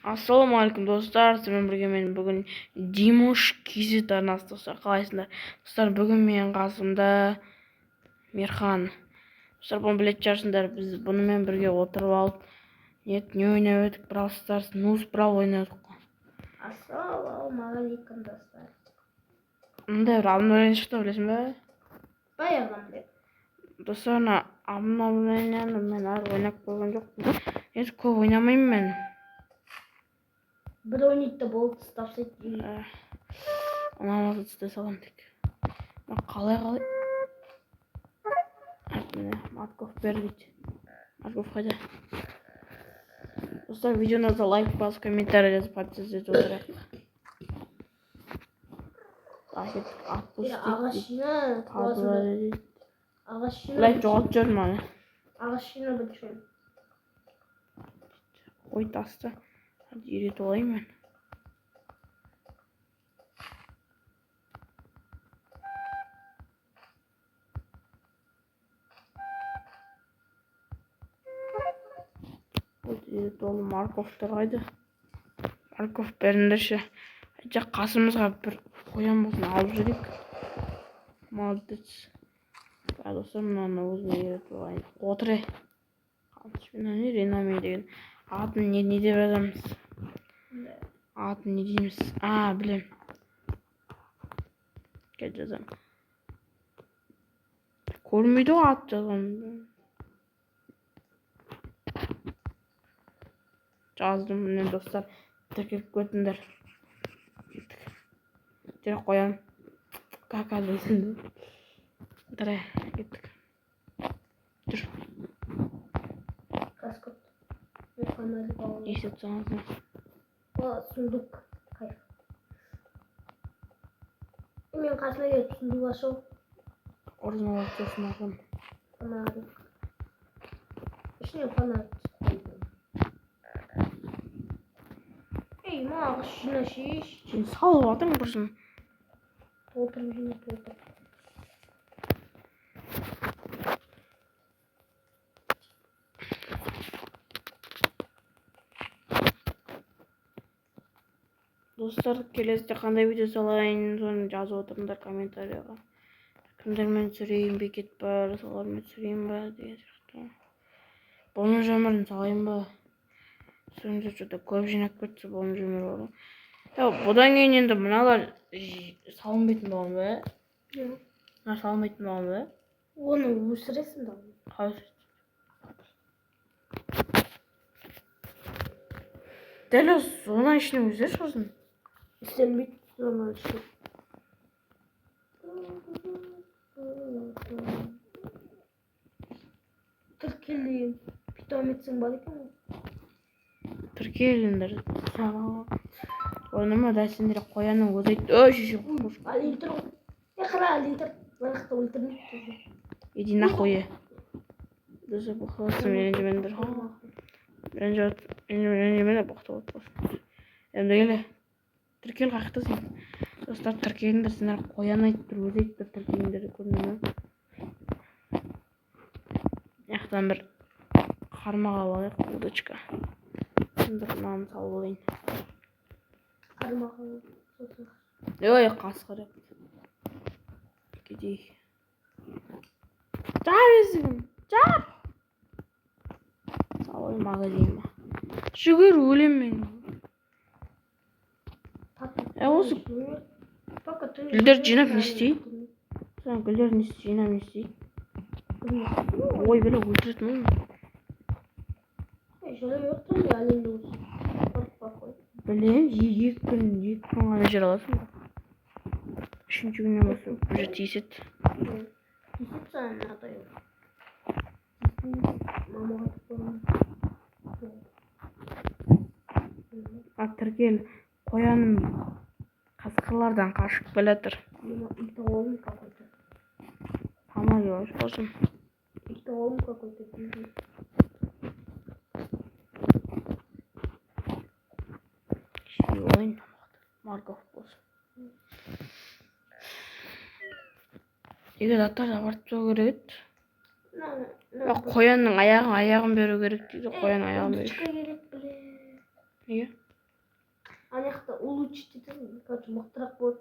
Ассалаумағалейкум достар, сіздермен бірге мен бүгін Димуш KZ арнасы достар, қалайсыңдар? Достар, бүгін менің қасымда Мирхан. Достар, бұны білетін шығарсыңдар, біз бұнымен бірге отырып алып, не ойнап едік, Brawl Stars, Nuz Brawl ойнадық қой. Ассалаумағалейкум достар. Мындай бір обновление шықты, білесің бе? Баяғыдан білемін. Достар, ана обновленияны мен әлі ойнап көрген жоқпын. Енді көп ойнамаймын мен. Бір ойнайды болды, тастап Анамызды түсте салам тек. Қалай? Міне, Марков бер дейді. Марков қайда? Достар, видеоны лайк басып, комментарий жазып, подписывать отырайық. Ағашына Блять, жоғалтып жүрмін аны. Ағашына бітірем. Ой, тасты. Үйретіп олайым мен. Үйретіп олы Марковтар қайды. Марков беріндерші. Жақ қасымызға бір қоян болсын алып жүрек. Молодец. Достар, мынаны өзіне үйретіп олайын. Отыре. Қантышпен Ренами деген. Атын не деп жазамыз? Атын не дейміз? Білем. Кел жазам. Көрмейді ғой ат жазған. Жаздым, міне достар. Тіркеліп көтіндер. Direkt қоям. Кака дейсің. Дәрі, кеттік. Жүр. Каскот. Есет жаңызын. Сундук. Қайық. Мен қасына келіп сундук ашау. Орызын алып жосын ашам. Фонарик. Ішіне фонарик қойдым. Ей, мағыз жина шеш. Сен салып атың бұрсын. Толтырым жина толтыр. Достар, келесіде қандай видео салайын, соны жазып отырыңдар комментарияға. Кімдермен түсірейін, бекет бар, солармен түсірейін ба деген сияқты. Болмыш өмірін салайын ба? Соңында что-то көп жинап кетсе болмыш өмір бар. Бұдан кейін енді мыналар салынбайтын болған ба? Мына салынбайтын болған ба? Оны өсіресің да. Қалай? Дәл соның ішіне өздері шығарсын. Істелмейді соның ішіне. Тіркелейін. Питомецің бар екен ғой. Тіркеліңдер. Оныма да сендер қоянның өзі айтты. Ой, шеше қош. Алинтер ғой. Қара алинтер. Барақты өлтірмейді. Иди нахуй. Даже бұқыласың ренжімендер. Ренжімені бұқталып болсын. Әмді келе. Тіркел қақты сен. Достар, тіркеліңдер, сендер қоян айттыр, өзі айттыр тіркеліңдер көрдің бе? Яқтан бір қармаға алайық, удочка. Сендер маған салып олайын. Қармаға Ой, қасқыр ек. Кетейік. Жар есігін, жар! Салып магазин ма? Жүгір өлем мен. Осы гүлдер жинап не істейді? Гүлдер жинап не істейді? Ой, біле өлтіретін ол. Білем, екі күн ғана жер аласың ба? Үшінші күннен басып уже тиісет. Тиісет саған атай ол. Мамаға тұтпаған. Тіркел, қояным қасқырлардан қашып келатыр. Итоғым какой-то. Помогаешь, қосым. Итоғым какой-то. Ойын Марков болсын. Егер аттар апарып тастау керек еді. Қоянның аяғын беру керек дейді. Қоян аяғын беру. Керек біле. Неге? ана жақта улучшить етесің, короче, мықтырақ болады.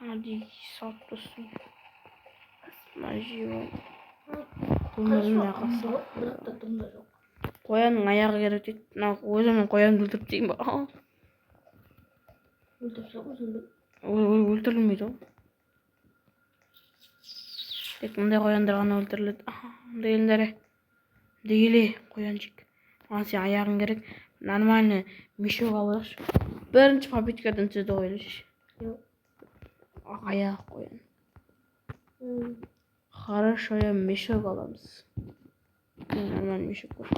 Hadi salt dursun. Мажио. Хорошо, Өмірімде қалса. бірақ та дымда жоқ. Қоянның аяғы керек дейді. Мына өзімнің қоянды өлтіріп дейін ба? Өлтірсе өзіңді. Өлтірілмейді ғой. Тек мындай қояндар ғана өлтіріледі. Мындай келе қоянчик. Маған сен аяғың керек. Нормальный мешок алайықшы. Бірінші попиткадан түседі ғой елші. Аяқ қоян. Хорошо, я мешок аламыз. Нормальный мешок бар.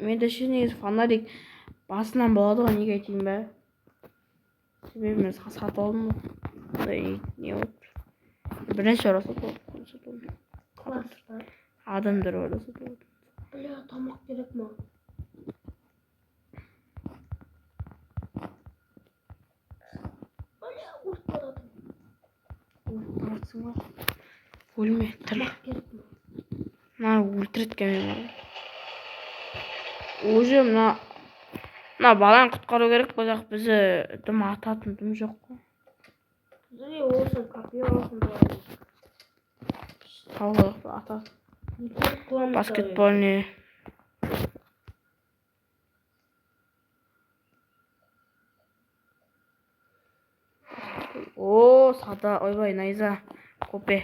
Менде ше негізі фонарик басынан болады ғой, неге айтайын ба? Себебі мен сатып алдым ғой. Мындай не болады. Бірнеше бара сатып алдым. Класс. Адамдар бара сатып алдым. Бля, тамақ керек маған. Бля, өліп барады. Барсың ба? Өлме, тірі. Тамақ керек маған. Мына өлтіреткен мен. Уже мына баланы құтқару керек, бірақ бізді дым ататын дым жоқ қой. Бізге olsun, капия olsun давай. Тауық ататын. Баскетбольный. О, сада, ойбай, найза, көпе.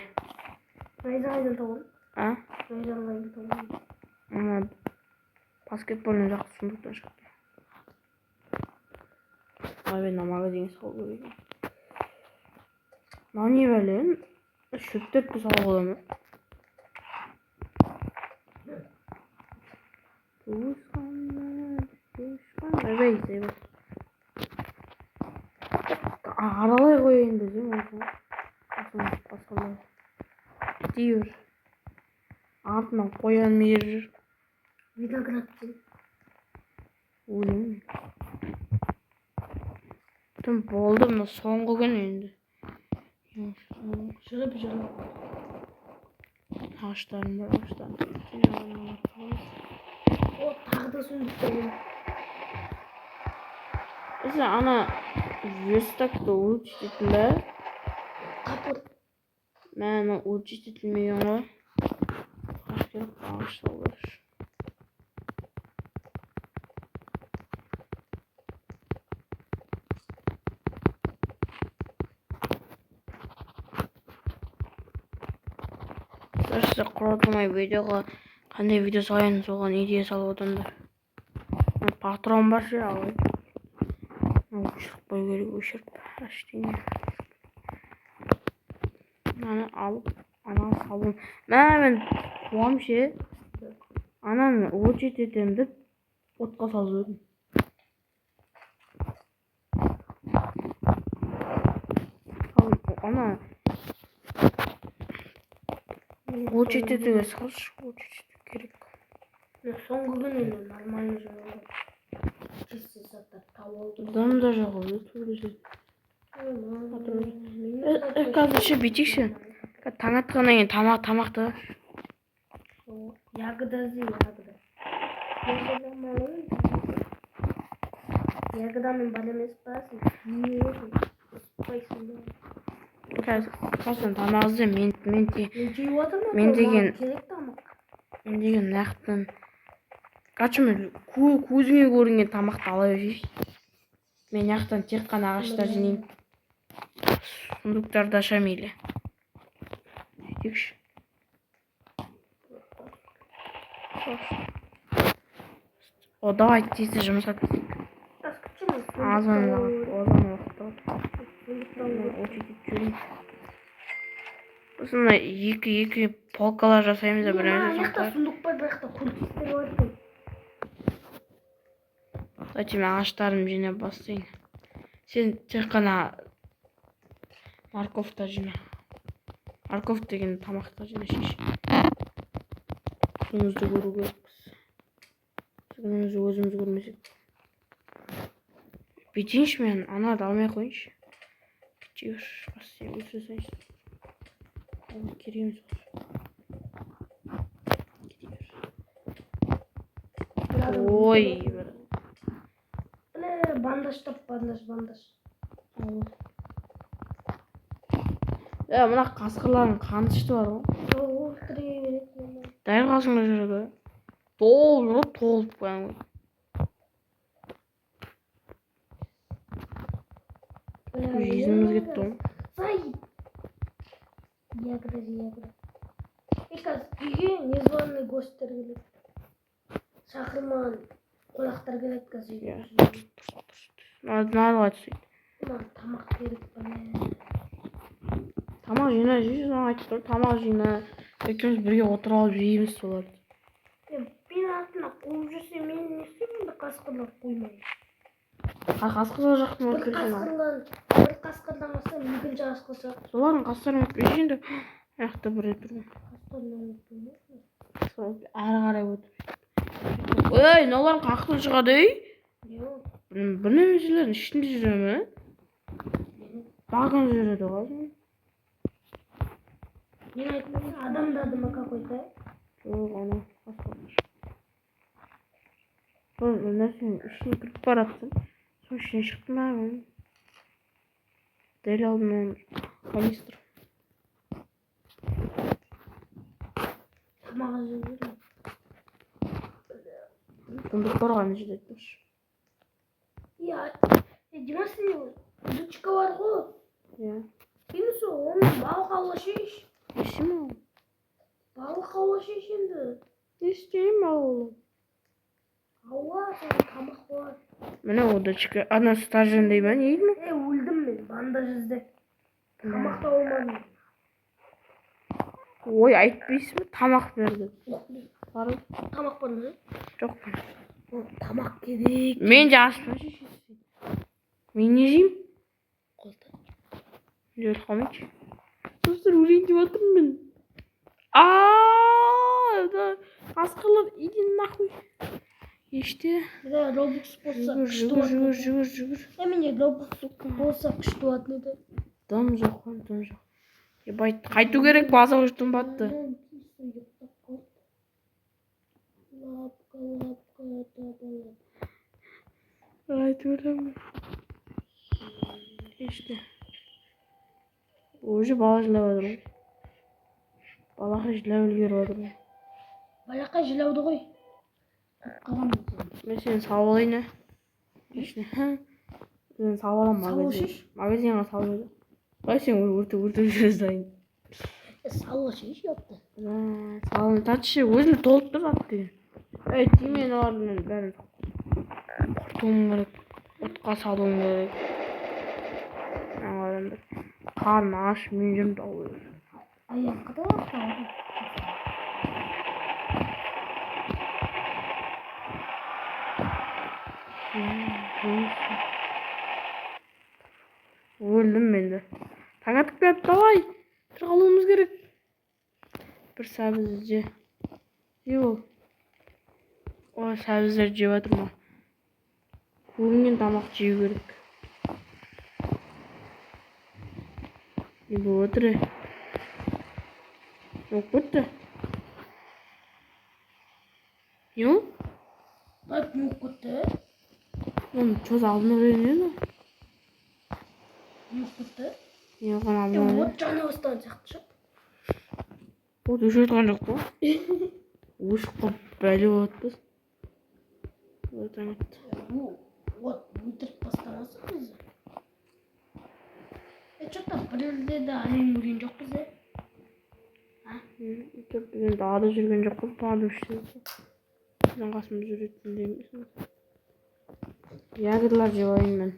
Найза қайдан табамын? А? Найзаны қайдан табамын? Ана баскетбольный жақсы сундуктан шықты. Мен магазинге салу керек. Мына не бәлем? Шөптерді салуға болады ма? Ойбай, сейбай. Аралай қойайын десем, басқалай. Дейір. Артынан қоян мейір жүр. Виноград сен. Өлем. Түн болды, мына соңғы күн енді. Жүріп. Ағаштарым бар, ағаштарым. О, тағы да сундуктар бар. Осы ана верстакты улучшить ететін бе? Қапыр. Мәні улучшить етілмеген ғой. Ағаш керек, ағаш салдар. Сіздер құрылмай видеоға қандай видео салайын, соған идея салып отырмдар. Патрон бар ше, алай. Өшіріп қой керек, өшіріп. Әштейін. Ана алып, ана салым. Мен қуам ше. Ананы улучшить етем деп отқа салып едім. Ана улучшить етуге салшы, улучшить ету керек. Соңғы күн енді нормально жүреді. Чистый заттар тауып алдым. Дымда жоқ өлі төбелеседі. Қазір ше бүйтейікші. Таң атқаннан кейін тамақты. Ягода іздей, ягодамен бар емес па, сен ұспайсың ба? Қазір тамақ іздей, мен деген нақтын. Қачы мен көзіңе көрінген тамақты ала берейші. Мен нақтан тек қана ағаштар жинеймін. Сундуктарды ашам елі. Сөйтекші. О, давай тезді жұмысқа кірсек. Азан уақытта. Осында екі полкалар жасаймыз да бір жақта сундук бар, бір жақта құлтистер бар екен. Давайте мен ағаштарымды жинап бастайын. Сен тек қана морковта жина. Морков деген тамақта жина шеш. Күнімізді көру керекпіз. Күнімізді өзіміз көрмесек. Бүйтейінші мен ана да алмай қойыншы. Бүйтейір. Бастай өсірсайшы. Кереміз бар. Ой. Бандаж тап, бандаж. Мына қасқырлардың қаны ішті бар ғой. Өлтіре береді. Дәл қасыңда жүреді. Толып қойған. Жизніміз кетті ғой. Сай. Ягра. Еказ үйге незваный гостер келеді. Шақырмаған қонақтар келеді қазір. Надо түсейді. Маған тамақ керек бәле. Тамақ жина жейсің, айтып тұр. Тамақ жина. Екеуміз бірге отырып алып жейміз соларды. Мен артына қуып жүрсе, мен не істеймін? Қасқырлар қоймайды. Қасқырлар жақтың Бір қасқырдан алса, екінші қасқыр. Солардың қастарын өтпейші енді. Аяқта бір рет тұрмын. Қастарын өтпейді. Әрі қарай өтіп. Ой, мыналар қақтың шығады, ей? Бір немеселердің ішінде жүре ме? Бағын жүреді ғой. Мен айтмын, адамдады ма какой-то? Жоқ, ана қасқырлар. Бұл нәрсенің ішіне кіріп бараттым. Сол ішіне шықтым ба мен. Дәл алдымнан канистр. Тамағы жүреді. Бұндық барған жерде тұршы. Димаш, удочка бар ғой. Иә. Емес оны балық аулашыш. Ешім ол? Балық аулашыш енді. Естейім ол. Ауа, тамақ бар. Міне удочка. Ана стажен дей ма, нейді ме? Өлдім мен, бандаж іздеп. Тамақ та болмады. Ой, айтпайсың ба? Тамақ берді. Бар. Тамақ бар ма? Жоқ. Тамақ керек. Мен де ашпын. Мен не жеймін? Қолда. Не өліп қалмайыншы. Достар, өлейін деп отырмын мен. Қасқырлар, иди нахуй. Еште. Робокс болса күшті болатын. Жүгір. Менде робокс болса күшті болатын еді. Дым жоқ. Қайту керек, база ұштым батты. Айтуырам. Еште. Уже бала жылап отыр ғой. Балаға жылап үлгеріп отыр ғой. Балақа жылауды ғой. Мен сені салып алайын, ә? Сені салып аламын магазинға салып еді. Бай сен өртіп жүріз дайын. Салып шеш yaptı. Салып татшы, өзіні толып тұр атты. Тимен олардың бәрін құртуым керек. Отқа салуым керек. Қарны аш, мен жүрмін тауып. Аяққа да тауып. Өлдім мен де. Таң атып келді, давай. Тұрғалуымыз керек. Бір сәбіз же. Не ол? Ой, сәбіздер жеп жатыр ма? Көрінген тамақ жеу керек. Не болып отыр? Жоқ кетті. Не ол? Бәт не кетті? Оны чөз алдына берейін. Не кетті? Не оған алдына? От жаны бастан сияқты шығып. От өшіп жатқан жоқ па? Өшіп қалып бәле болады біз. От әңгітті. От өтіріп бастамасы бізді. Что-то бірінде де әлем көрген жоқ бізде. Біз енді ада жүрген жоқ қой, тағады үште. Біздің қасымыз жүретін дейміз. Ягырлар жеп алайын мен.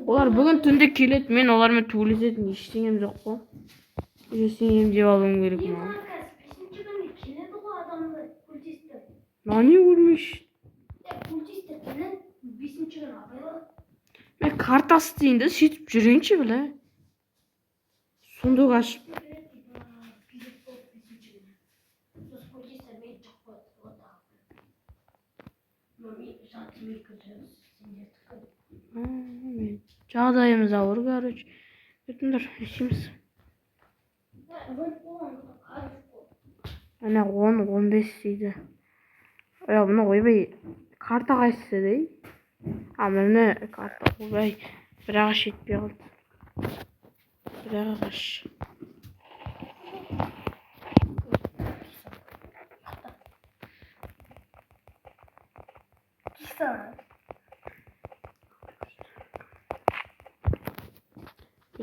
Олар бүгін түнде келеді, мен олармен төбелесетін ештеңем жоқ қой. Ештеңем жеп алуым керек маған. Бесінші күні келеді ғой адамды культистер. Не өлмеш? Культистер келеді, бесінші күні абайлар. Мен картасы дейінді сөйтіп жүрейінші біле. Сундук ашып. Жағдайымыз ауыр, короче. Өтіңдір, ешіміз. Ана 10-15 дейді. Мұны ойбай, карта қайсысы дей? Міне карта ойбай, бір ағаш жетпей қалды. Бір ағаш.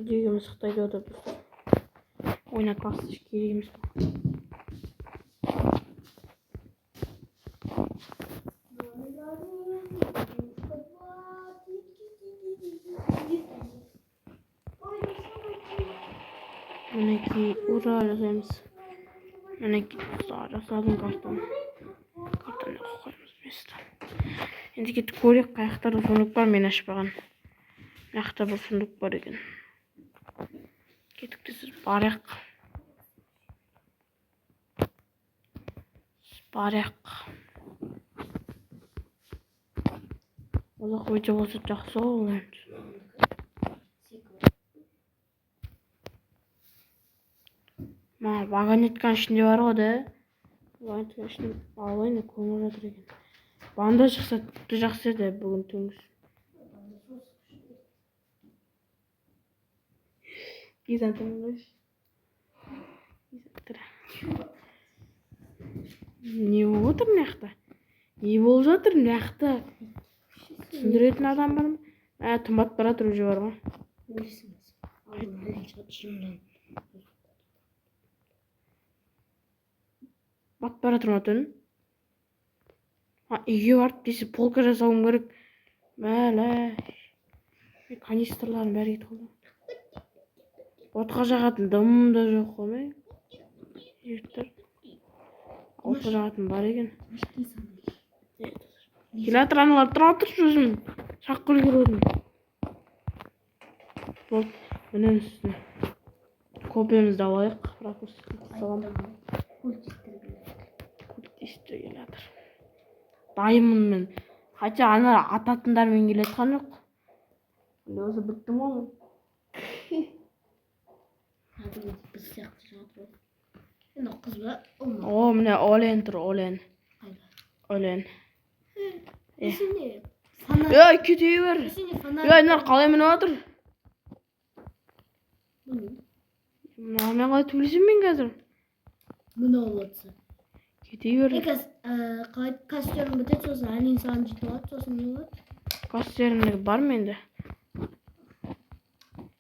Видеоға мысықтайды отыр. Ойнатпасы керек емес. Мінекей, ура жасаймыз. Мінекей, жасадым картаны. Картаны қоймыз место. Енді кетіп көрейік, қаяқтарда сундук бар, мен ашпаған. Мына бір сундук бар екен. Кетіп тесіз барайық. Олақ өте болса жақсы ғой. Вагонетканың ішінде бар ғой да. Вагонетканың ішінде алайын көңіл жатыр екен. Банда шықса тіпті жақсы еді бүгін түнгі. Гизантырмыш. Не болып отыр мына Не болып жатыр мына түсіндіретін адам бар ма? Тымбат бара тұр уже бар ма? Бат бара тұр ма түн? Үйге барып десе полка жасауым керек. Мәлі. Канистрларын бәрі кетіп қалды. Отқа жағатын дым да жоқ қой. Жігіттер. Отқа жағатын бар екен. Келатыр аналар, тұра тұршы өзім. Шаққыл келудің. Бол, мінен үстіне. Копиямызды алайық. Культистер келатыр. Дайымын мен. Хотя ана ататындармен келетқан жоқ. Өзі біттім ғой. Біз сияқты жатыр. Енді қыз ба? Міне Олен тұр, Олен. Есіне? Кете бер. Енар қалай мені отыр? Мен қалай төлесем мен қазір? Мұны олатсы. Кете бер. Кастерін бітет, сосын әлін саған жетіп алады, сосын не болады? Кастеріндегі бар менде.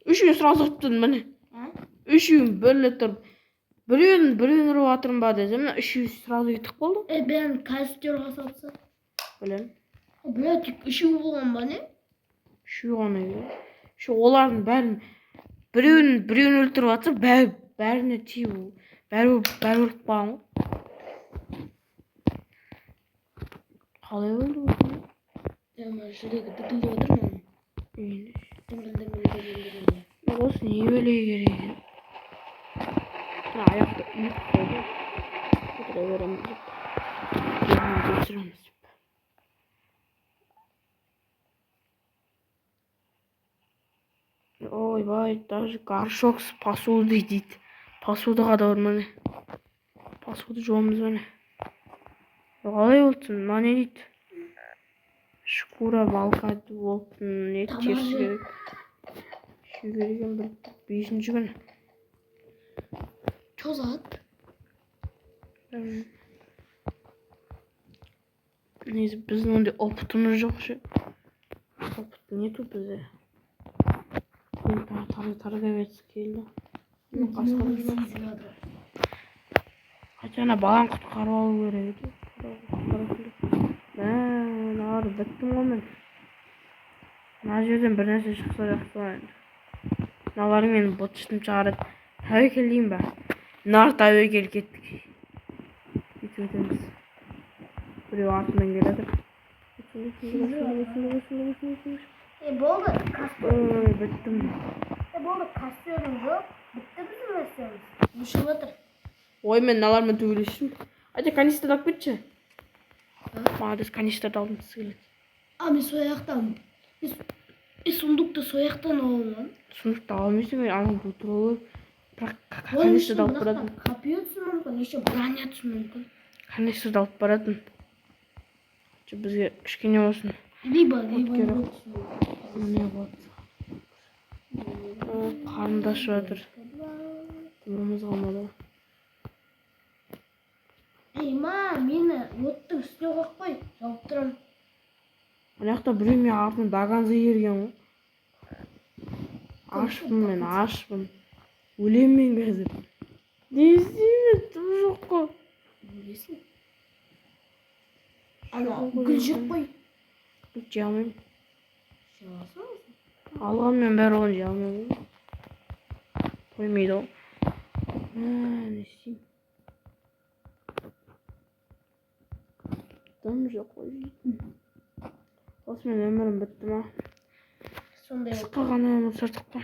Үшін сразу ұқтын міне. Үшін бөлі тұрып. Біреуін ұрып атырым ба десем, үші сразу кетіп болды. Бәрін кастерға салса? Білем. Тек үші болған ба не? Үші ғана еді. Олардың біреуін өлтіріп атыр, бәріне тиіп. Бәрі өліп баған ғой. Қалай өлді бұл? Жүрегі дікілді отыр ма? Осы не өлеге керек? Аяқты үйіп қойды. Отыра береміз деп. Келімді өсіреміз деп. Ойбай, даже горшок с посудой дейді. Посудаға да ұрманы. Посуды жуамыз бәне. Қалай болсын, не дейді? Шкура балка болсын, не терші керек. Шу кереген бір 5-ші күн. Чозат? Несі, біздің ондай опытымыз жоқ ше. Опыт нету бізде. Торговец келді. Хотя ана балан құтқарып алу керек еді. Біттім ғой мен. Мына жерден бір нәрсе шықса жақсы енді. Мыналарың мені бұтшытым шығарады. Тәуекел дейін ба? Нар тәуекел кеттік. Кетіп өтеміз. Біреу артынан келеді. Болды. Біттім. Болды, кастерің жоқ. Бітті біздің нәрсеміз. Мүшіп отыр. Мен мыналармен төбелесшім. Канистрді алып кетші. Мағадыз канистрді алдым сіз келеді. Мен сояқтан. Сундукты сояқтан аламын. Сундукты алмайсың, аның бұл тұралы. Бірақ канистрді алып бұрадым. Қапия түсін мүмкін. еще бронятся мүмкін. Канистрді алып баратын. Бізге кішкене болсын. Либо Міне болады. Қарындаш жатыр. Тұрмыз қалмады. Ма, мені оттың үстіне қойып қой, жауып тұрамын. Ана жақта біреу мен артына даганзы ерген ғой. Ашпын мен, ашпын. Өлем мен қазір. Не істеймін, тым жоқ қой. Несін? Ана, гүл жеп қой. Жей алмаймын. Жей аласың ба? Алғанмен бәрі оған жей алмаймын. Қоймайды ғой. Не істеймін? Тым жоқ қой. Осымен өмірім бітті ма? Сондай Қысқа ғана өмір сүрдік қой.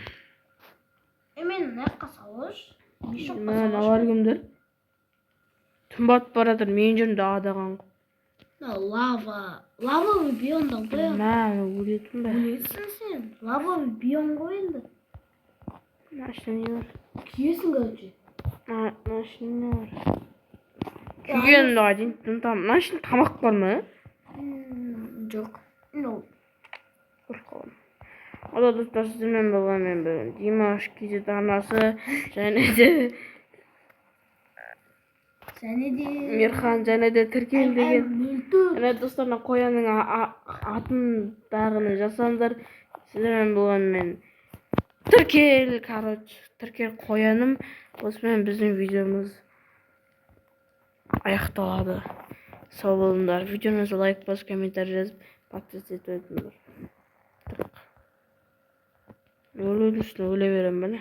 Мен наққа салыш. Мен алар кімдер? Түн батып баратыр, мен жүрмін дағадаған ғой. Лава бионда ғой. Мен өлетін бе? Өлесің сен. Лава бион ғой енді. Машина не бар? Киесің көзі. Машина не бар? Күйгенімді қадейін. Машина тамақ бар ма? Жоқ. Қорқауым. Ода достар сіздермен болған мен бүгін Димаш KZ арнасы және де Мирхан және де Тіркел деген. Және достарына қоянның атындағыны жасаңдар. Сіздермен болған мен Тіркел, Тіркел қояным. Осымен біздің видеомыз аяқталады. Сау болыңдар. Видеоңызға лайк басып, комментарий жазып, подписаться етіп өтіңдер. Өлудің үстіне өле беремін бәне.